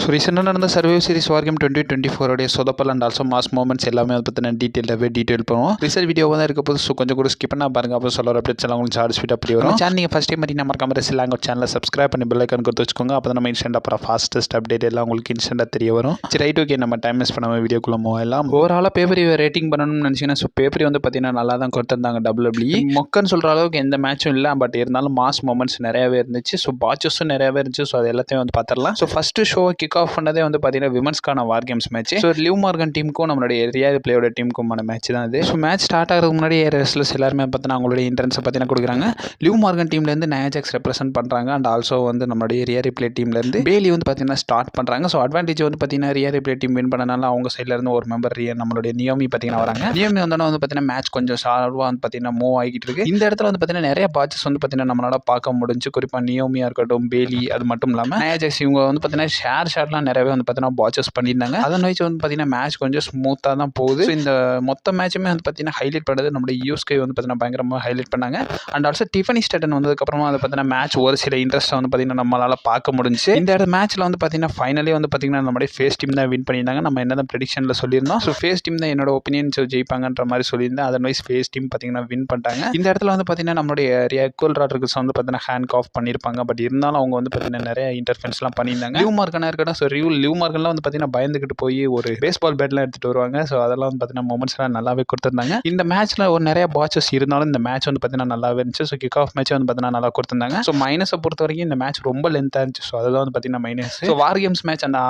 So ரீசெண்டாக நடந்த survive series war games 2024 சொதப்பல் அண்ட் ஆல்சோ மாஸ் மூமெண்ட்ஸ் எல்லாமே வந்து பார்த்தீங்கன்னா டீட்டெயில் பண்ணுவோம். ரிசல்ட் வீடியோவாக தான் இருக்க போது. ஸோ கொஞ்சம் கூட ஸ்கிப் பண்ணால் பாருங்க. அப்போ சொல்கிற அப்டேட்ஸ் எல்லாம் உங்களுக்கு சார்ஜ் ஸ்பீட் அப்படி வரும். சேனல் நீங்கள் ஃபஸ்ட் டைம் மாதிரி நம்ம கமரஸ் லாங்குவேஜ் சேனலை சப்ஸ்கிரைப் பண்ணி பெல் ஐக்கான் கொடுத்து வச்சுக்கோங்க. அப்போ தான் நம்ம இன்ஸ்டன்ட் அப்புறம் ஃபாஸ்டஸ்ட் அப்டேட் எல்லாம் உங்களுக்கு இன்ஸ்டன்ட்டாக தெரிய வரும். சரி ரைட், ஓகே, நம்ம டைம் வேஸ்ட் பண்ணாமல் வீடியோக்குள்ள எல்லாம் ஓவராலாக பேப்பர் ரேட்டிங் பண்ணணும்னு நினச்சிங்கன்னா ஸோ பேப்பர் வந்து பார்த்தீங்கன்னா நல்லா தான் கொடுத்துருந்தாங்க. WWE மொக்கன்னு சொல்கிற அளவுக்கு எந்த மேட்சும் இல்லை. பட் இருந்தாலும் மாஸ் மூமெண்ட்ஸ் நிறையாவே இருந்துச்சு. ஸோ பாச்சஸும் நிறையாவே இருந்துச்சு. ஸோ அது எல்லாத்தையும் வந்து பார்த்துடலாம். So first show kick off பண்ணதே வந்து பார்த்தீங்கன்னா விமன்ஸ்க்கான war games match. So Liv Morgan டீமுக்கும் நம்மளுடைய ரியால் பிளேயோட டீமுக்குமான மேட்ச் தான் இது. ஸோ மேட்ச் ஸ்டார்ட் ஆகிறதுக்கு முன்னாடி ரெஸ்லர்ஸ் எல்லாருமே பார்த்தீங்கன்னா அவங்களுடைய இன்ட்ரன்ஸை பார்த்தீங்கன்னா கொடுக்குறாங்க. லிவ் மார்கன் டீம்லேருந்து நயா ஜாக்ஸ் ரெப்ரசென்ட் பண்ணுறாங்க. அண்ட் ஆல்சோ வந்து நம்மளுடைய ரியால் பிளே டீம்லேருந்து பேலி வந்து பார்த்தீங்கன்னா ஸ்டார்ட் பண்ணுறாங்க. ஸோ அட்வான்டேஜ் வந்து பார்த்தீங்கன்னா ரியால் பிளே டீம் வின் பண்ணனால அவங்க சைட்லேருந்து ஒரு மெம்பர் நம்மளுடைய நியோமி பார்த்தீங்கன்னா வராங்க. நியோமி வந்தோன்னா வந்து பார்த்தீங்கன்னா மேட்ச் கொஞ்சம் ஷார்வாக வந்து பார்த்தீங்கன்னா மூவ் ஆகிட்டு இருக்கு. இந்த இடத்துல வந்து பார்த்தீங்கன்னா நிறைய பாட்சஸ் வந்து பார்த்தீங்கன்னா நம்மளால பார்க்க முடிஞ்சு. குறிப்பாக நியோமியாக இருக்கட்டும், பேலி, அது மட்டும் இல்லாமல் நயா ஜாக்ஸ் இவங்க வந்து பார்த்தீங்கன்னா ஷாட்லாம் நிறையவே வந்து பார்த்தீங்கன்னா பாட்சஸ் பண்ணியிருந்தாங்க. அதன் வச்சு வந்து பார்த்தீங்கன்னா மேட்ச் கொஞ்சம் ஸ்மூத்தாக தான் போகுது. இந்த மொத்த மேட்சுமே வந்து பார்த்தீங்கன்னா ஹைலைட் பண்ணது நம்மளுடைய யூஎஸ்கே வந்து பார்த்தீங்கன்னா பயங்கரமாக ஹைலைட் பண்ணாங்க. அண்ட் ஆல்சோ டிஃபனி ஸ்டேட்டன் வந்ததுக்கப்புறமா வந்து பார்த்தீங்கன்னா மேட்ச் ஒரு சில இன்ட்ரெஸ்ட்டை வந்து பார்த்தீங்கன்னா நம்மளால் பார்க்க முடிஞ்சு. இந்த இடத்துல மேட்ச்சில் வந்து பார்த்தீங்கன்னா ஃபைனலி வந்து பார்த்தீங்கன்னா நம்மளுடைய ஃபேஸ் டீம் தான் வின் பண்ணியிருந்தாங்க. நம்ம என்ன தான் ப்ரெடிக்ஷனில் சொல்லியிருந்தோம். ஸோ ஃபேஸ் டீம் தான் என்னோட ஒப்பீனியன் ஜெயிப்பாங்கன்ற மாதிரி சொல்லியிருந்தேன். அதர்வைஸ் ஃபேஸ் டீம் பார்த்தீங்கன்னா வின் பண்ணிட்டாங்க. இந்த இடத்துல வந்து பார்த்தீங்கன்னா நம்மளுடைய ரியாக்குவல் ராட்ரிக்ஸ் வந்து பார்த்தீங்கன்னா ஹேண்ட் ஆஃப் பண்ணியிருப்பாங்க. பட் இருந்தாலும் அவங்க வந்து பார்த்தீங்கன்னா நிறைய இன்டர்ஃபென்ஸ்லாம் பண்ணியிருந்தாங்க. லிவ் மார்கனாக இருக்கட்டும். ஸோ லிவ் மார்கன்லாம் வந்து பார்த்தீங்கன்னா பயந்துக்கிட்டு போய் ஒரு பேஸ்பால் பேட்லாம் எடுத்துகிட்டு வருவாங்க. ஸோ அதெல்லாம் வந்து பார்த்தீங்கன்னா மொமெண்ட்ஸ்லாம் நல்லாவே கொடுத்துருந்தாங்க. இந்த மேட்ச்சில் ஒரு நிறைய பாட்சஸ் இருந்தாலும் இந்த மேட்ச் வந்து பார்த்தீங்கன்னா நல்லாவே இருந்துச்சு. ஸோ கிக் ஆஃப் மேட்ச் வந்து பார்த்தீங்கன்னா நல்லா கொடுத்துருந்தாங்க. ஸோ மைனஸை பொறுத்த வரைக்கும் இந்த மேட்ச் ரொம்ப லென்த்தாக இருந்துச்சு. ஸோ அதெல்லாம் வந்து பார்த்தீங்கன்னா மைனஸ். ஸோ வார் கேம்ஸ் மேட்ச் அந்த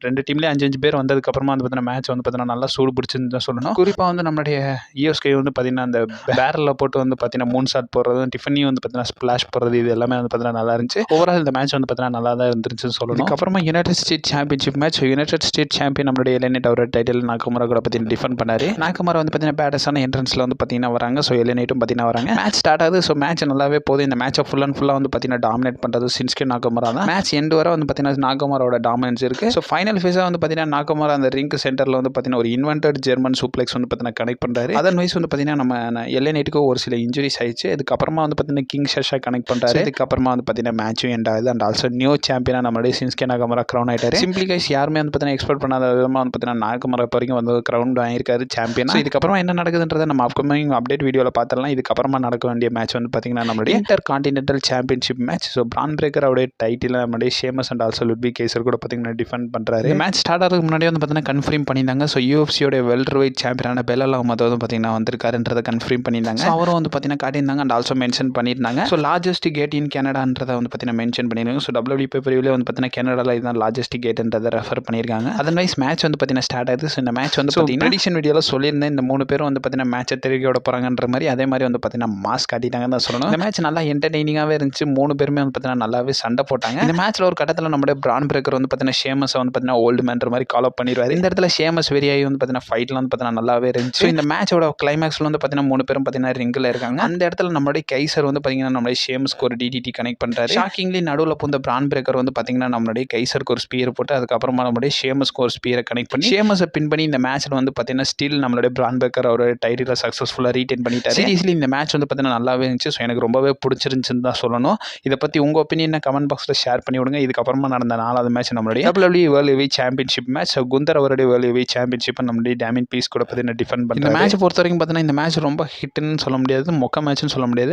ரெண்டு டீம்லேயே 5 பேர் வந்ததுக்கப்புறமா வந்து பார்த்தீங்கன்னா மேட்ச் வந்து பார்த்தீங்கன்னா நல்லா சூடு பிடிச்சிருந்து தான் சொல்லணும். குறிப்பாக வந்து நம்மளுடைய யூஎஸ்கே வந்து பார்த்தீங்கன்னா அந்த பேரலில் போட்டு வந்து பார்த்தீங்கன்னா மூன் ஷாட் போடுறது, டிஃபனி வந்து பார்த்தீங்கன்னா ஸ்பிளாஷ் போடுறது, இது எல்லாமே வந்து பார்த்தீங்கன்னா நல்லா இருந்துச்சு. ஓவரால் இந்த மேட்ச் வந்து பார்த்தீங்கன்னா நல்லா தான் இருந்துச்சுன்னு சொல்லணும். அதுக்கப்புறமா United state championship match. United state champion நம்மளுடைய எலினேட் அவரோட டைட்டில் நாகமுரா கூட பார்த்தீங்கன்னா டிஃபெண்ட் பண்ணாரு. நாகமுரா வந்து பார்த்தீங்கன்னா பேட்டஸான என்ட்ரன்ஸில் வந்து பார்த்தீங்கன்னா வராங்க. ஸோ எலினேட்டும் பார்த்தீங்கன்னா வராங்க. மேட்ச் ஸ்டார்ட் ஆகுது. ஸோ மேட்ச் நல்லாவே போகுது. இந்த மேட்சை ஃபுல் அண்ட் ஃபுல்லாக வந்து பார்த்தீங்கன்னா டாமினேட் பண்ணுறது சின்ஸ்கே நாகமுரா தான். மேட்ச் எண்டு வரை வந்து பார்த்தீங்கன்னா நாகமுராவோட டாமினன்ஸ் இருக்கு. ஸோ ஃபைனல் ஃபேஸாக வந்து பார்த்தீங்கன்னா நாகமுரா அந்த ரிங்க் சென்டரில் வந்து பார்த்தீங்கன்னா ஒரு இன்வென்டட் ஜெர்மன் சூப்ளெக்ஸ் வந்து பார்த்தீங்கன்னா கனெக்ட் பண்ணுறாரு. அதன் வயசு வந்து பார்த்தீங்கன்னா நம்ம எலினேட்டுக்கு ஒரு சில இன்ஜுரிஸ் ஆயிடுச்சு. அதுக்கப்புறமா வந்து பார்த்தீங்கன்னா கிங் ஷஷா கனெக்ட் பண்ணுறாரு. அதுக்கப்புறமா வந்து பார்த்தீங்கன்னா மேட்சும் எண்ட் ஆகுது. அண்ட் ஆல்சோ நியூ சாம்பியனாக நம்மளுடைய சின்ஸ்கே நாகமுரா க்ரௌன் ஆயிட்டாரு. சிம்பிளி கைஸ் யாருமே வந்து பார்த்தீங்கன்னா எக்ஸ்பெக்ட் பண்ணாத விதமாக வந்து பார்த்தீங்கன்னா நாகமுரா வரைக்கும் வந்து க்ரௌன் ஆயிருக்காரு சாம்பியன். இதுக்கப்புறமா என்ன நடக்குதுன்றதை நம்ம அப்கமிங் அப்டேட் வீடியோவில் பார்த்துடலாம். இதுக்கப்புறமா நடக்க வேண்டிய மேட்ச் வந்து பார்த்தீங்கன்னா நம்மளுடைய inter continental championship match. So பிரான் பிரேக்கர் அவருடைய டைட்டில் நம்மளுடைய ஷேமஸ் அண்ட் ஆல்சோ லுட்வி கேசர் கூட பார்த்தீங்கன்னா டிஃபெண்ட் பண்ணுறாரு. மேட்ச் ஸ்டார்ட் ஆகிறதுக்கு முன்னாடி வந்து பார்த்தீங்கன்னா கன்ஃபார்ம் பண்ணியிருந்தாங்க. ஸோ யூஎஃப்சியோட வெல்டர் வெயிட் சாம்பியனான பெல்லல் அஹ்மத் வந்து பார்த்தீங்கன்னா வந்திருக்காருன்றதை கன்ஃபார்ம் பண்ணியிருந்தாங்க. அவரும் வந்து பார்த்தீங்கன்னா காட்டியிருந்தாங்க அண்ட் ஆல்சோ மென்ஷன் பண்ணியிருந்தாங்க. ஸோ லார்ஜஸ்ட் கேட் இன் கனடான்றதை வந்து பார்த்தீங்கன்னா மென்ஷன் பண்ணியிருக்காங்க. ஸோ WWE பேப்பர்வியூலே வந்து பார்த்தீங்கன்னா கனடாவில் இதுதான் லார்ஜஸ்ட் கேட்ன்றதை ரெஃபர் பண்ணியிருக்காங்க. அதர்வைஸ் மேட்ச் வந்து பார்த்தீங்கன்னா ஸ்டார்ட் ஆகுது. ஸோ இந்த மேட்ச் வந்து பார்த்தீங்கன்னா ப்ரெடிக்ஷன் வீடியோவில் சொல்லியிருந்தேன். இந்த 3 பேரும் வந்து பார்த்தீங்கன்னா மேட்சை திருக்கி விட போகிறாங்கன்ற மாதிரி அதே மாதிரி வந்து பார்த்தீங்கன்னா மாஸ் காட்டிட்டாங்கன்னு தான் சொல்லணும். இந்த மேட்ச் நல்லா என்டர்டெய்னிங்காகவே இருந்துச்சு. 3 பேருமே வந்து பார்த்தீங்கன்னா நல்லாவே சண்டை போட்டாங்க. இந்த மேட்ச்சில் ஒரு கட்டத்தில் நம்மளுடைய பிரான் பிரேக்கர் வந்து பார்த்தீங்கன்னா ஷேமஸை வந்து பார்த்தீங்கன்னா ஓல்டு மேன்ற மாதிரி கால் அப் பண்ணிடுவார். இந்த இடத்துல ஷேமஸ் வெரியாகி வந்து பார்த்தீங்கன்னா ஃபைட்லாம் வந்து பார்த்தீங்கன்னா நல்லாவே இருந்துச்சு. இந்த மேட்சோட கிளைமேக்ஸில் வந்து பார்த்தீங்கன்னா 3 பேரும் பார்த்தீங்கன்னா ரிங்கில் இருக்காங்க. அந்த இடத்துல நம்மளுடைய கைசர் வந்து பார்த்தீங்கன்னா நம்மளுடைய ஷேமஸ்க்கு ஒரு டிடிடி கனெக்ட் பண்ணுறாரு. ஷாக்கிங்லி நடுவில் பூந்த பிரான் பிரேக்கர் வந்து பார்த்தீங்கன்னா நம்மளுடைய கைசருக்கு ஒரு ஸ்பியர் போட்டு அதுக்கப்புறமா நம்மளுடைய ஷேமஸ்க்கு ஒரு ஸ்பியரை கனெக்ட் பண்ணி ஷேமஸை பின் பண்ணி இந்த மேட்ச்சில் வந்து பார்த்தீங்கன்னா ஸ்டில் நம்மளுடைய பிரான் பிரேக்கர் அவரோட டைட்டிலை சக்ஸஸ்ஃபுல்லாக ரீடைன் பண்ணிட்டாரு. சீரியஸ்லி இந்த மேட்ச் வந்து பார்த்தீங்கன்னா நல்லாவே இருந்துச்சு. ஸோ எனக்கு ரொம்பவே பிடிச்சிருந்துச்சுன்னு தான் சொல்லணும். இதை பற்றி உங்கள் ஒப்பீனியனை கமெண்ட் பாக்ஸில் ஷேர் பண்ணி விடுங்க. இதுக்கப்புறமா நடந்த 4வது மேட்ச் நம்மளுடைய WWE world heavyweight championship match. Gunder அவருடைய வேர்ல்டு ஹெவிவெயிட் சாம்பியன்ஷிப் நம்மளுடைய டேமின் பீஸ் கூட பார்த்தீங்கன்னா டிஃபெண்ட் பண்ணி இந்த மேட்ச் பொறுத்த வரைக்கும் பார்த்தீங்கன்னா இந்த மேட்ச் ரொம்ப ஹிட்னு சொல்ல முடியாது, மொக்க மேட்ச்னு சொல்ல முடியாது,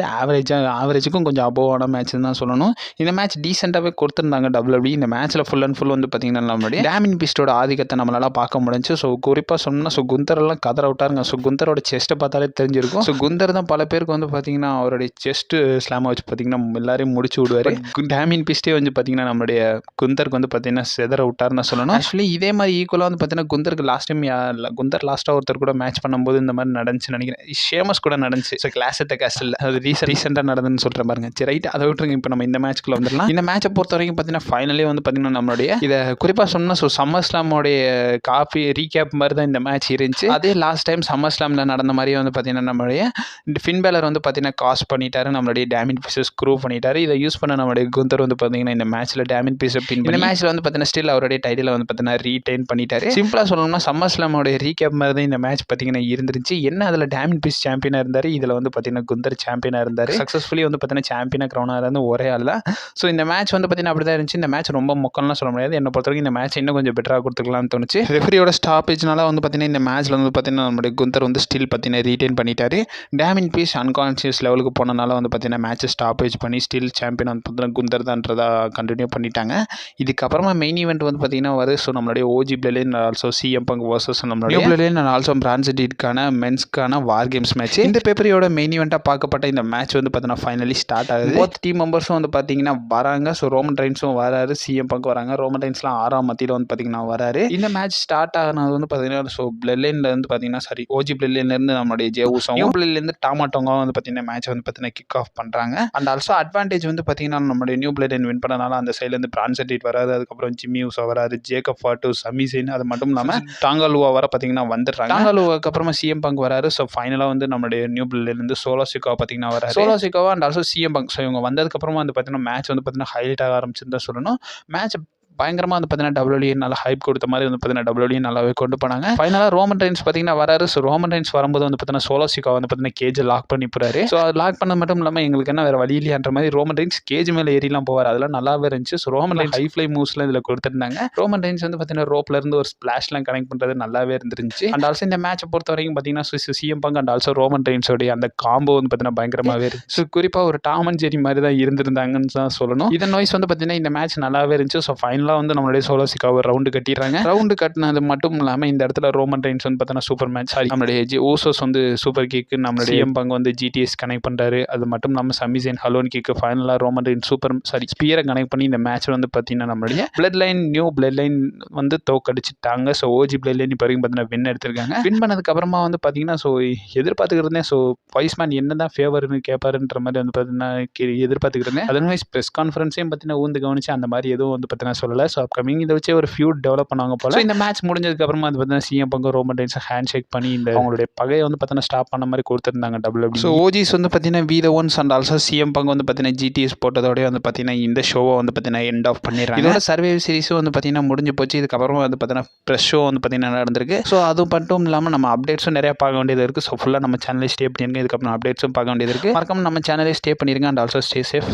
ஆவரேஜுக்கும் கொஞ்சம் அபோவான மேட்ச்னு தான் சொல்லணும். இந்த மேட்ச் டீசெண்டாகவே கொடுத்துருந்தாங்க WWE. இந்த மேட்ச்சில் ஃபுல் அண்ட் ஃபுல் வந்து பார்த்தீங்கன்னா நம்மளுடைய டேமின் பீஸ்டோட ஆதிக்கத்தை நம்மளால பார்க்க முடிஞ்சு. ஸோ குறிப்பாக சொன்னால் ஸோ குந்தரெல்லாம் கதற விட்டாருங்க. ஸோ குந்தரோட செஸ்ட்டை பார்த்தாலே தெரிஞ்சிருக்கும். ஸோ குந்தர் தான் பல பேருக்கு வந்து பார்த்தீங்கன்னா அவருடைய செஸ்ட் ஸ்லாமை வச்சு பார்த்தீங்கன்னா எல்லாரையும் முடிச்சு விடுவார். டேமின் பீஸ்டே வந்து பார்த்தீங்கன்னா நம்மளுடைய குந்தருக்கு வந்து பார்த்தீங்கன்னா செதற விட்டாருன்னு சொல்லணும். ஆக்சுவலி இதே மாதிரி ஈக்குவலாக வந்து பார்த்தீங்கன்னா குந்தருக்கு குந்தர் லாஸ்ட்டாக ஒருத்தர் கூட மேட்ச் பண்ணும்போது இந்த மாதிரி நடந்துச்சு நினைக்கிறேன். ஷேமஸ் கூட நடந்துச்சு. ஸோ கிளாஸ் அட் கேஸ்டில் அது ரீசெண்டாக நடந்துன்னு சொல்கிற பாருங்க. சரி ரைட், அதை விட்டுருங்க. இப்போ நம்ம இந்த மேட்ச்க்குள்ள வந்துடலாம். இந்த மேட்சை பொறுத்த வரைக்கும் பார்த்தீங்கன்னா ஃபைனலே வந்து பார்த்தீங்கன்னா நம்மளுடைய இதை குறிப்பாக சொன்னால் ஸோ சம்மர் ஸ்லாமோடைய காப்பி ரீகேப் மாதிரி தான் இந்த மேட்ச் இருந்துச்சு. அதே லாஸ்ட் டைம் சம்மர் ஸ்லாமில் நடந்த மாதிரியே வந்து பார்த்தீங்கன்னா நம்மளுடைய ஃபின் பேலர் வந்து பார்த்தீங்கன்னா காஸ் பண்ணிட்டாரு. நம்மளுடைய டேமின் பீஸஸ் ஸ்க்ரூ பண்ணிட்டாரு. இதை யூஸ் பண்ண நம்மளுடைய குந்தர் வந்து பார்த்தீங்கன்னா இந்த மேட்ச்சில் டேமின் பீஸை பின் பண்ணி இந்த மேட்ச்சில் வந்து பார்த்தீங்கன்னா ஸ்டில் அவருடைய டைட்டில் வந்து பார்த்தீங்கன்னா ரீடைன் பண்ணிட்டாரு. சிம்பிளாக சொல்லணும்னா சம்மர் ஸ்லாமோடைய ரீகேப் மாதிரி தான் இந்த மேட்ச் பார்த்தீங்கன்னா இருந்துச்சு. என்ன அதில் டேமின் பீஸ் சாம்பியனாக இருந்தார், இதில் வந்து பார்த்தீங்கன்னா குந்தர் சாம்பியனாக இருந்தார். சக்ஸஸ்ஃபுல்லி வந்து பார்த்தீங்கன்னா சாம்பியனாக க்ரௌனாக இருந்து ஒரே ஆள் தான். ஸோ இந்த மேட்ச் வந்து பார்த்தீங்கன்னா அப்படி தான் இருந்துச்சு. இந்த மேட்ச் ரொம்ப மொக்கம்லாம் சொல்ல முடியாது. முடியாது. என்னை பொறுத்த வரைக்கும் இந்த மேட்ச் இன்னும் கொஞ்சம் பெட்டராக கொடுத்துக்கலாம்னு தோணுச்சு. ரெஃபரியோட ஸ்டாப்பேஜ்னால வந்து பார்த்தீங்கன்னா இந்த மேட்ச்சில் வந்து பார்த்தீங்கன்னா நம்மளுடைய குந்தர் வந்து ஸ்டில் பார்த்தீங்கன்னா ரீட்டைன் பண்ணிட்டாரு. டேமின் பீஸ் அன்கான்ஷியஸ் லெவலுக்கு போனனால வந்து பார்த்தீங்கன்னா மேட்ச்சை ஸ்டாப்பேஜ் பண்ணி ஸ்டில் சாம்பியன் வந்து பார்த்தீங்கன்னா குந்தர் தான்றதா கண்டினியூ பண்ணிட்டாங்க. இதுக்கப்புறமா மெயின் ஈவெண்ட் வந்து பார்த்தீங்கன்னா வருது. ஸோ நம்மளுடைய OG bloodline also CM Punk versus நம்மளுடைய பிளட்லைன் அண்ட் ஆல்சோ பிரான்சிட்டிக்கான மென்ஸ்க்கான வார் கேம்ஸ் மேட்ச். இந்த பேப்பரியோட மெயின் ஈவெண்ட்டாக பார்க்கப்பட்ட இந்த மேட்ச் வந்து பார்த்தீங்கன்னா ஃபைனலி ஸ்டார்ட் ஆகுது. போத் டீம் மெம்பர்ஸும் வந்து பார்த்தீங்கன்னா வராங்க. ஸோ ரோமன் ரெயின்ஸும் வராரு, சிஎம் பங்க் வராங்க. ரோமன் ரெயின்ஸ்லாம் 6ஆம் மத்தியில் வந்து பார்த்தீங்கன்னா வராரு. இந்த மேட்ச் ஸ்டார்ட் ஆனது வந்து பார்த்தீங்கன்னா ஸோ பிளட்லைன்ல வந்து பார்த்தீங்கன்னா ஓஜி பிளட்லைன்லேருந்து நம்மளுடைய ஜே ஊசோ, நியூ பிளட்லேருந்து டாமாட்டோங்கா வந்து பார்த்தீங்கன்னா மேட்ச் வந்து பார்த்தீங்கன்னா கிக் ஆஃப் பண்ணுறாங்க. அண்ட் ஆல்சோ அட்வான்டேஜ் வந்து பார்த்தீங்கன்னா நம்மளுடைய நியூ பிளட்லைன் வின் பண்ணனால அந்த சைட்லேருந்து பிரான்செட்டிட் வராது. அதுக்கப்புறம் ஜிம்மி ஊசோ வராரு, ஜேக்கப் ஃபாட்டு, சமிசைன், அது மட்டும் இல்லாமல் டாங்காலுவா வர பார்த்தீங்கன்னா வந்துடுறாங்க. டாங்காலுவாக்கு அப்புறமா சிஎம் பங்க் வராரு. ஸோ ஃபைனலாக வந்து நம்மளுடைய நியூ பிளட்லேருந்து சோலோ சிக்கா பார்த்தீங்கன்னா வராரு. சோலோ சிக்காவா and also CM Punk. So இவங்க வந்ததுக்கப்புறமா வந்து பார்த்தீங்கன்னா மேட்ச் வந்து பார்த்தீங்கன்னா ஹைலைட் ஆக ஆரம்பிச்சுன்னு தான் சொல்லணும். மேட்ச் பயங்கரமாக வந்து பார்த்தீங்கன்னா WWE நல்லா ஹைப் கொடுத்த மாதிரி வந்து பார்த்தீங்கன்னா WWE நல்லாவே கொண்டு போனாங்க. ஃபைனலாக ரோமன் ரெயின்ஸ் பார்த்தீங்கன்னா வராரு. ஸோ ரோமன் ரெயின்ஸ் வரும்போது வந்து பார்த்தீங்கன்னா சோலோ சிக்கா வந்து பார்த்தீங்கன்னா கேஜை லாக் பண்ணி போறாரு. ஸோ அது லாக் பண்ணது மட்டும் இல்லாமல் எங்களுக்கு என்ன வேறு வழி இல்லையான்ற மாதிரி ரோமன் ரெயின்ஸ் கேஜ் மேலே ஏறிலாம் போவார். அதெல்லாம் நல்லாவே இருந்துச்சு. So Roman Reigns high fly மூவ்ஸ்லாம் இதில் கொடுத்துருந்தாங்க. ரோமன் ரெயின்ஸ் வந்து பார்த்தீங்கன்னா ரோப்ல இருந்து ஒரு ஸ்பிளாஷ்லாம் கனெக்ட் பண்ணுறது நல்லாவே இருந்துருந்துச்சு. அண்ட் ஆல்சோ இந்த மேட்சை பொறுத்த வரைக்கும் பார்த்தீங்கன்னா CM Punk and also Roman ரெயின்ஸோடைய அந்த காம்போ வந்து பார்த்தீங்கன்னா பயங்கரமாகவே இருக்கு. ஸோ குறிப்பாக ஒரு டாம் அண்ட் ஜெரி மாதிரி தான் இருந்திருந்தாங்கன்னு தான் சொல்லணும். இதன் வாய்ஸ் வந்து பார்த்தீங்கன்னா இந்த மேட்ச் நல்லாவே இருந்துச்சு. ஸோ ஃபைனலாக வந்து நம்மளுடைய சோலோ சிக்கா ஒரு ரவுண்டு கட்டிடுறாங்க. ரவுண்டு கட்டினது மட்டும் இல்லாமல் இந்த இடத்துல ரோமன் ரெயின்ஸ் வந்து பார்த்தீங்கன்னா சூப்பர் மேட்ச், நம்மளுடைய ஊசோஸ் வந்து சூப்பர் கிக்கு, நம்மளுடைய சிஎம் பங்க் வந்து ஜிடிஎஸ் கனெக்ட் பண்ணுறாரு. அது மட்டும் இல்லாமல் சமிசைன் ஹலோன் கிக்கு, ஃபைனலாக ரோமன் ரெயின்ஸ் ஸ்பியரை கனெக்ட் பண்ணி இந்த மேட்ச் வந்து பார்த்தீங்கன்னா நம்மளுடைய blood line new blood line வந்து தோக்கடிச்சிட்டாங்க. ஸோ ஓஜி பிளட் லைன் இப்போ வரைக்கும் பார்த்தீங்கன்னா வின் எடுத்திருக்காங்க. வின் பண்ணதுக்கு அப்புறமா வந்து பார்த்தீங்கன்னா ஸோ எதிர்பார்த்துக்கிட்டு ஸோ வைஸ்மேன் என்ன தான் ஃபேவர்னு கேட்பாருன்ற மாதிரி வந்து பார்த்தீங்கன்னா எதிர்பார்த்துக்கிட்டு அதர்வைஸ் ப்ரெஸ் கான்ஃபரன்ஸையும் பார்த்தீங்கன்னா ஊந்து கவனிச்சு அந்த மாதிரி எதுவும் வந்து பார்த்தீங்கன்னா சொல்லலை. ஸோ அப்கமிங் இதை வச்சு ஒரு ஃபியூட் டெவலப் பண்ணாங்க போல. இந்த மேட்ச் முடிஞ்சதுக்கு அப்புறமா அது பார்த்தீங்கன்னா CM Punk Roman Reigns handshake பண்ணி இந்த அவங்களுடைய பகையை வந்து பார்த்தீங்கன்னா ஸ்டாப் பண்ண மாதிரி கொடுத்துருந்தாங்க WWE. ஸோ ஓஜிஸ் வந்து பார்த்தீங்கன்னா we the ones and also CM Punk வந்து பார்த்தீங்கன்னா ஜிடிஎஸ் போட்டதோடய வந்து பார்த்தீங்கன்னா இந்த ஷோவை வந்து பார்த்தீங்கன்னா எண்ட் ஆஃப் பண்ணிடுறாங்க. இதோட சர்வைவ் சீரிஸும் வந்து பார்த்தீங்கன்னா முடிஞ்சு போச்சு. இதுக்கப்புறமா வந்து பார்த்தீங்கன்னா ப்ரெஸ் ஷோ வந்து பார்த்தீங்கன்னா நடந்திருக்கு. ஸோ அது மட்டும் இல்லாமல் நம்ம அப்டேட்ஸும் நிறையா பார்க்க வேண்டியது இருக்குது. ஸோ ஃபுல்லாக நம்ம சேனலே ஸ்டே பண்ணிருங்க. இதுக்கப்புறம் அப்டேட்ஸும் பார்க்க வேண்டியது இருக்குது. மறக்காம நம்ம சேனலே ஸ்டே பண்ணிருங்க அண்ட் ஆல்சோ ஸ்டே சேஃப்.